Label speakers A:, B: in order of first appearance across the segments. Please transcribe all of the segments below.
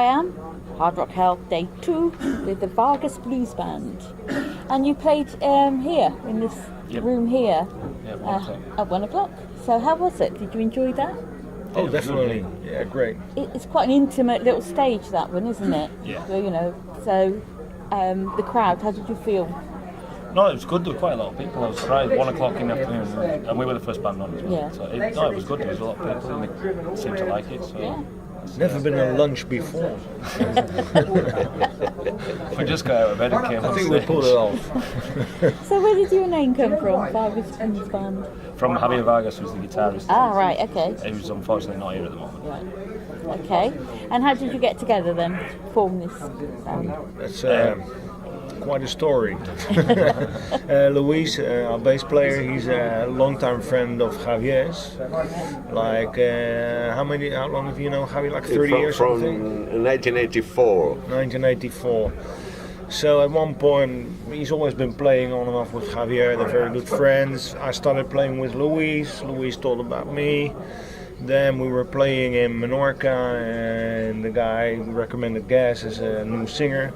A: am, Hard Rock Hell Day 2 with the Vargas Blues Band. And you played here, in this room here, at 1 o'clock. So how was it? Did you enjoy that?
B: Oh, definitely. Yeah, great.
A: It's quite an intimate little stage, that one, isn't it?
C: Yeah.
A: So, so the crowd, how did you feel?
C: No, it was good. There were quite a lot of people. I was surprised. 1 o'clock in the afternoon, and we were the first band on as well.
A: Yeah.
C: So it was good. There was a lot of people, and they seemed to like it. So.
A: Yeah.
B: Never been on lunch before.
C: We just got out of bed and came on
B: I think we
C: stage.
B: pulled it off.
A: So where did your name come from, Vargas Blues Band?
C: From Javier Vargas, who's the guitarist.
A: Ah, right, okay.
C: Who's unfortunately not here at the moment.
A: Right. Okay. And how did you get together then to form this band?
B: That's quite a story. Luis, our bass player, he's a long-time friend of Javier's. Like, how long have you known Javier? Like 30 years or something?
D: From 1984.
B: 1984. So at one point, he's always been playing on and off with Javier. They're very good friends. I started playing with Luis. Luis told about me. Then we were playing in Menorca, and the guy recommended Gas as a new singer.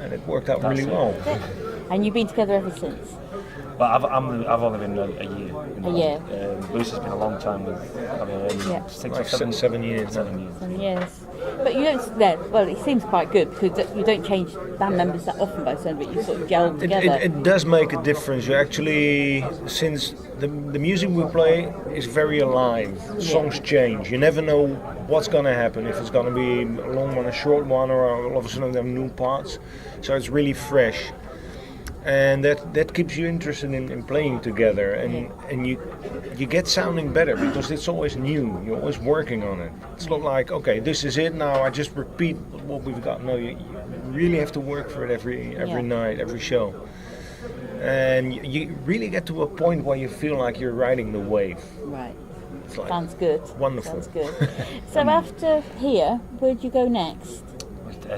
B: And it worked out really well.
A: And you've been together ever since?
C: But I've only been a year.
A: A year.
C: Luis has been a long time with
A: Yeah.
B: 7 years.
C: 7 years.
A: Yes. But you don't, well, it seems quite good because you don't change band members that often by the sound of it, you sort of gel together.
B: It does make a difference. You actually, since the music we play is very alive, songs change. You never know what's going to happen, if it's going to be a long one, a short one, or all of a sudden there are new parts. So it's really fresh. And that keeps you interested in playing together, and you get sounding better because it's always new. You're always working on it. It's not like, okay, this is it now. I just repeat what we've got. No, you really have to work for it every night, every show, and you really get to a point where you feel like you're riding the wave.
A: Right.
B: It's like
A: Sounds good.
B: wonderful.
A: Sounds good. So after here, where'd you go next?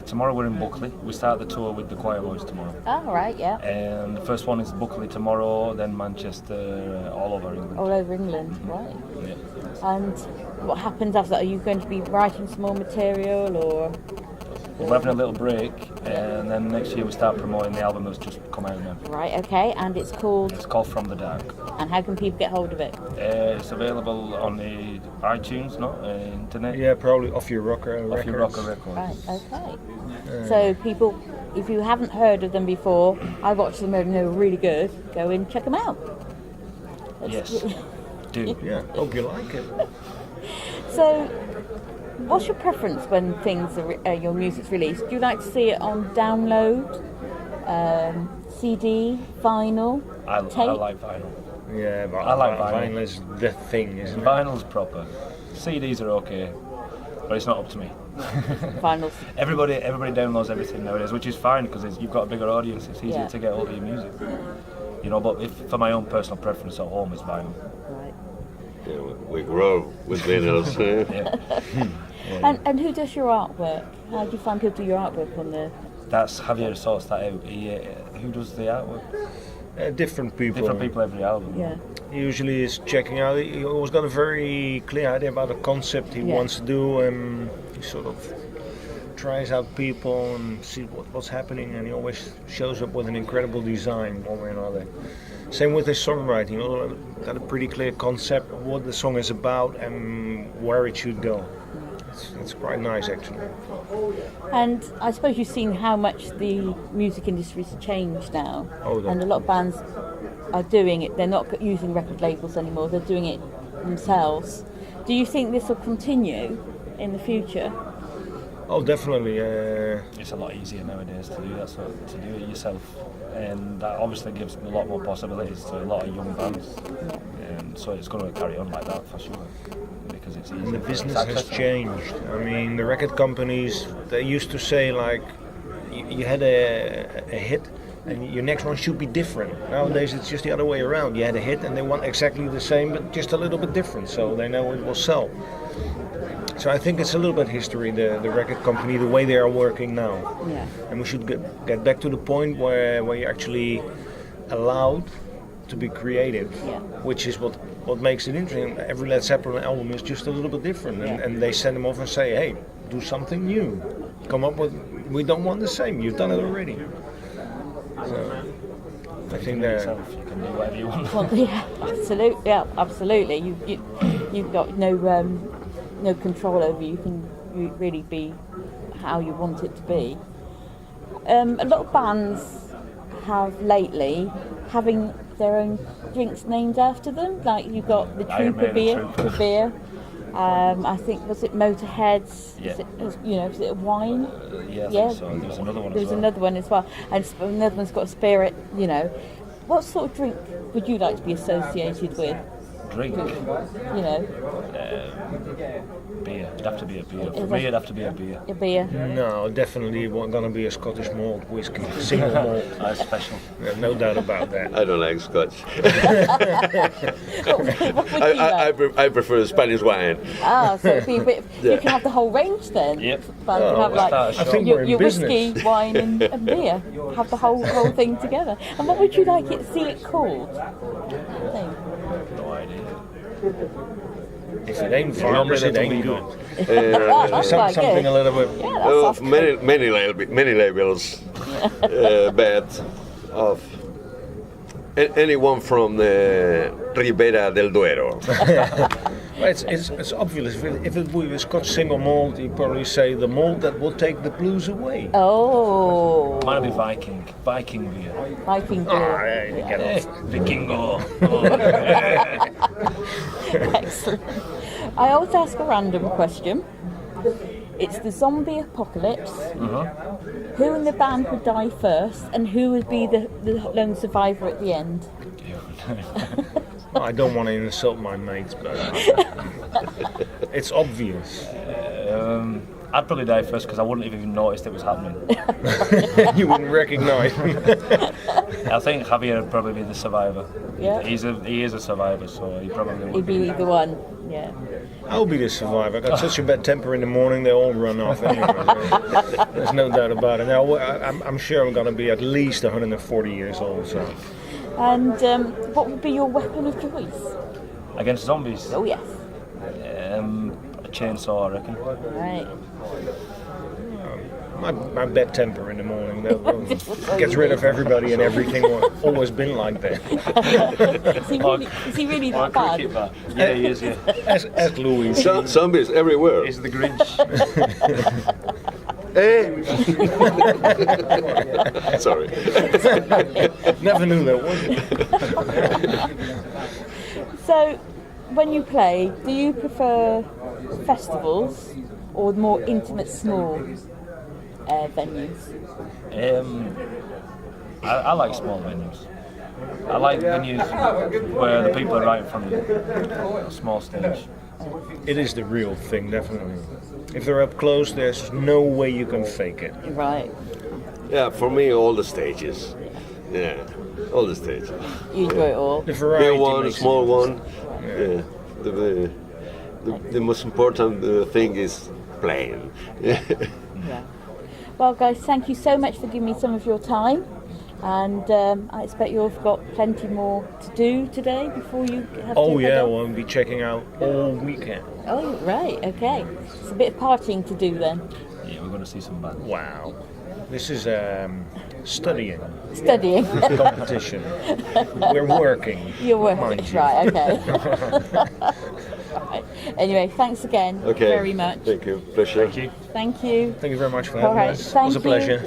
C: Tomorrow we're in Buckley. We start the tour with the Choir Boys tomorrow.
A: Oh, right, yeah.
C: And the first one is Buckley tomorrow, then Manchester, all over England.
A: All over England, right.
C: Yeah.
A: And what happens after that? Are you going to be writing some more material, or...?
C: We're having a little break, and then next year we start promoting the album that's just come out now.
A: Right, okay, and it's called...
C: It's called From the Dark.
A: And how can people get hold of it?
C: It's available on the iTunes, internet.
B: Yeah, probably Off Your Rocker Records.
C: Off Your Rocker Records.
A: Right, okay. So people, if you haven't heard of them before, I watched them and they were really good, go and check them out.
C: Yes, do.
B: Yeah, hope you like it.
A: So, what's your preference when things are, your music's released? Do you like to see it on download, CD, vinyl, tape?
C: I like vinyl.
B: Yeah, but
C: I like vinyl.
B: Vinyl is the thing, isn't it?
C: Vinyl's proper. CDs are okay, but it's not up to me.
A: Vinyls.
C: Everybody downloads everything nowadays, which is fine because you've got a bigger audience. It's easier to get hold of your music. But for my own personal preference at home, it's vinyl.
A: Right.
D: Yeah, we grow with vinyls.
A: And who does your artwork? How do you find people do your artwork on the...
C: That's Javier sorts that out. Who does the artwork?
B: Different people.
C: Different people every album.
A: Yeah.
B: He usually is checking out. He always got a very clear idea about a concept he wants to do, and he sort of tries out people and see what's happening, and he always shows up with an incredible design one way or another. Same with his songwriting. He got a pretty clear concept of what the song is about and where it should go. It's quite nice, actually.
A: And I suppose you've seen how much the music industry's changed now.
B: Oh,
A: and a lot of bands are doing it. They're not using record labels anymore. They're doing it themselves. Do you think this will continue in the future?
B: Oh, definitely.
C: It's a lot easier nowadays to do that, to do it yourself, and that obviously gives a lot more possibilities to a lot of young bands. So it's going to carry on like that for sure, because it's easy.
B: The business has changed. I mean, the record companies, they used to say like, you had a hit, and your next one should be different. Nowadays it's just the other way around. You had a hit and they want exactly the same, but just a little bit different, so they know it will sell. So I think it's a little bit history, the record company, the way they are working now.
A: Yeah.
B: And we should get back to the point where you're actually allowed to be creative, which is what makes it interesting. Every Led Zeppelin album is just a little bit different, and they send them off and say, hey, do something new. Come up with. We don't want the same. You've done it already. So I think that.
C: You can do whatever you want.
A: Well, yeah, absolutely. You've got no control over. You can really be how you want it to be. A lot of bands have lately having their own drinks named after them. Like you've got the Trooper beer. I think was it Motorhead's?
C: Yeah.
A: Was it a wine?
C: Yeah, I think so. There was another one.
A: There was another one as well, and another one's got a spirit. What sort of drink would you like to be associated with?
C: Drink. Beer. It'd have to be a beer. For me, it'd have to be a beer.
A: A beer.
B: No, definitely going to be a Scottish malt whiskey, single malt.
C: That's special.
B: No doubt about that.
D: I don't like Scotch.
A: What would you like?
D: I prefer Spanish wine.
A: So it'd be a bit. You can have the whole range then.
C: Yep.
A: Have like
B: I think we're in
A: your
B: business.
A: whiskey, wine, and beer. Have the whole thing together. And what would you like it? See it called?
C: No idea.
B: If it ain't Vargas, it ain't good.
A: That's quite
B: Something
A: good.
B: a little bit.
A: Yeah, that sounds good.
D: Many labels bad of anyone from the Ribera del Duero.
B: Well, it's obvious. If it were a Scotch single malt, you'd probably say the malt that will take the blues away.
A: Oh.
C: Might be Viking beer.
A: Viking
B: Ah,
A: beer.
B: yeah, you get off.
C: Vikingo.
A: Excellent. I always ask a random question. It's the zombie apocalypse. Who in the band would die first, and who would be the lone survivor at the end?
B: I don't want to insult my mates, but it's obvious.
C: I'd probably die first because I wouldn't have even noticed it was happening.
B: You wouldn't recognise me.
C: I think Javier would probably be the survivor.
A: Yeah.
C: He is a survivor, so he probably would
A: He'd be the one. Yeah.
B: I'll be the survivor. I got such a bad temper in the morning, they all run off anyway. There's no doubt about it. Now, I'm sure I'm going to be at least 140 years old. So.
A: And what would be your weapon of choice?
C: Against zombies?
A: Oh yes.
C: A chainsaw, I reckon.
A: Right.
B: My bad temper in the morning gets rid of everybody and everything. Always been like that.
A: Is he really that bad?
C: Cricket bat. Yeah, he is, yeah.
B: As Louis.
D: Zombies everywhere.
C: He's the Grinch.
D: Sorry.
B: Never knew that one.
A: So, when you play, do you prefer festivals or more intimate, small venues?
C: I like small venues. I like venues where the people are right in front of you. A small stage.
B: It is the real thing, definitely. If they're up close, there's no way you can fake it.
A: Right.
D: Yeah, for me, all the stages. Yeah, all the stages.
A: You enjoy it all.
B: The variety
D: Big one,
B: makes
D: small
B: it.
D: one. Yeah. The most important thing is playing.
A: Yeah. Well, guys, thank you so much for giving me some of your time. And I expect you've got plenty more to do today before you have to head off.
B: We'll be checking out all weekend.
A: Oh, right, okay. It's a bit of partying to do then.
C: Yeah, we're going to see some bands.
B: Wow. This is studying.
A: Studying.
B: Competition. We're working.
A: You're working.
B: mind you.
A: Right, okay. Right. Anyway, thanks again
D: Okay.
A: very much.
D: Thank you. Pleasure.
C: Thank you.
A: Thank you.
B: Thank you very much for
A: All
B: having
A: right,
B: us. It
A: thank
B: was a
A: you.
B: pleasure.